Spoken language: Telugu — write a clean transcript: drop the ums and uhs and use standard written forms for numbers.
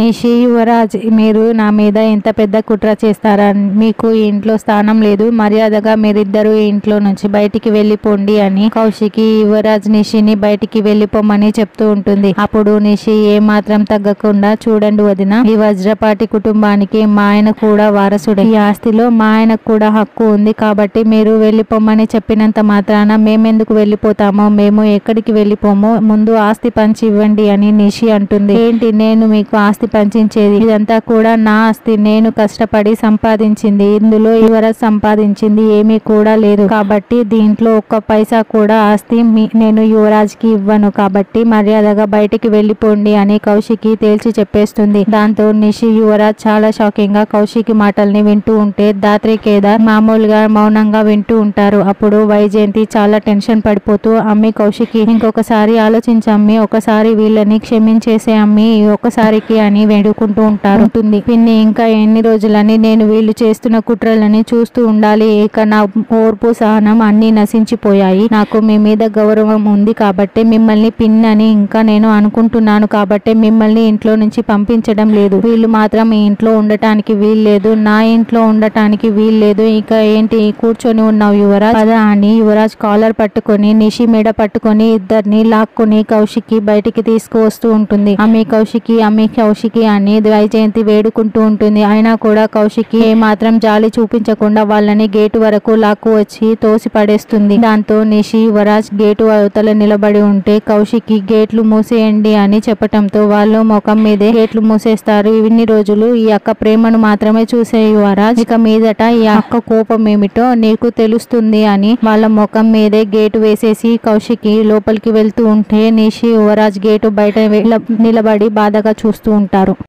నిషి, యువరాజ్ మీరు నా మీద ఎంత పెద్ద కుట్ర చేస్తారా? మీకు ఈ ఇంట్లో స్థానం లేదు, మర్యాదగా మీరిద్దరూ ఈ ఇంట్లో నుంచి బయటికి వెళ్ళిపోండి అని కౌశికి యువరాజ్ నిషిని బయటికి వెళ్ళిపోమని చెప్తూ ఉంటుంది. అప్పుడు నిషి ఏమాత్రం తగ్గకుండా, చూడండి వదిన, ఈ వజ్రపాటి కుటుంబానికి మా ఆయన కూడా వారసుడే, ఈ ఆస్తిలో మా ఆయనకు కూడా హక్కు ఉంది, కాబట్టి మీరు వెళ్ళిపోమని చెప్పినంత మాత్రాన మేమెందుకు వెళ్ళిపోతామో, మేము ఎక్కడికి వెళ్ళిపోమో, ముందు ఆస్తి పంచి ఇవ్వండి అని నిషి అంటుంది. ఏంటి నేను మీకు ఆస్తి పంచించేది? ఇదంతా కూడా నా ఆస్తి, నేను కష్టపడి సంపాదించింది, ఇందులో యువరాజ్ సంపాదించింది ఏమీ కూడా లేదు, కాబట్టి దీంట్లో ఒక్క పైసా కూడా ఆస్తి నేను యువరాజ్ కి ఇవ్వను, కాబట్టి మర్యాదగా బయటికి వెళ్ళిపోండి అని కౌశికి తేల్చి చెప్పేస్తుంది. దాంతో నిషి, యువరాజ్ చాలా షాకింగ్ గా కౌశికి మాటల్ని వింటూ ఉంటే దాత్రి, కేదార్ మామూలుగా మౌనంగా వింటూ ఉంటారు. అప్పుడు వైజయంతి చాలా టెన్షన్ పడిపోతూ, అమ్మి కౌశికి ఇంకొకసారి ఆలోచించమ్మి, ఒకసారి వీళ్ళని క్షమించేసే అమ్మి, ఒక్కసారికి అని వేడుకుంటూ ఉంటుంది. పిన్ని ఇంకా ఎన్ని రోజులని నేను వీళ్ళు చేస్తున్న కుట్రలని చూస్తూ ఉండాలి? ఇక నా ఓర్పు సహనం అన్ని నశించిపోయాయి, నాకు మీ మీద గౌరవం ఉంది కాబట్టి మిమ్మల్ని పిన్ అని ఇంకా నేను అనుకుంటున్నాను, కాబట్టి మిమ్మల్ని ఇంట్లో నుంచి పంపించడం లేదు, వీళ్ళు మాత్రం ఈ ఇంట్లో ఉండటానికి వీల్లేదు, నా ఇంట్లో ఉండటానికి వీల్లేదు, ఇక ఏంటి కూర్చొని ఉన్నావు యువరాజ్ పద అని యువరాజ్ కాలర్ పట్టుకొని నిషి మెడ పట్టుకొని ఇద్దరిని లాక్కొని కౌశికి బయటికి తీసుకువస్తూ ఉంటుంది. అమ్మి కౌశికి అని వైజయంతి వేడుకుంటూ ఉంటుంది. అయినా కూడా కౌశికి ఏమాత్రం జాలి చూపించకుండా వాళ్ళని గేటు వరకు లాక్కు వచ్చి తోసి పడేస్తుంది. దాంతో నిషి, యువరాజ్ గేటు అవతల నిలబడి ఉంటే కౌశికి గేట్లు మూసేయండి అని చెప్పటంతో వాళ్ళు ముఖం మీదే గేట్లు మూసేస్తారు. ఇన్ని రోజులు ఈ అక్క ప్రేమను మాత్రమే చూసే యువరాజ్ ఇక మీదట ఈ అక్క కోపం ఏమిటో నీకు తెలుస్తుంది అని వాళ్ళ ముఖం మీదే గేటు వేసేసి కౌశికి లోపలికి వెళ్తూ ఉంటే నిషి, యువరాజ్ గేటు బయట నిలబడి బాధగా చూస్తూ ఉంటారు.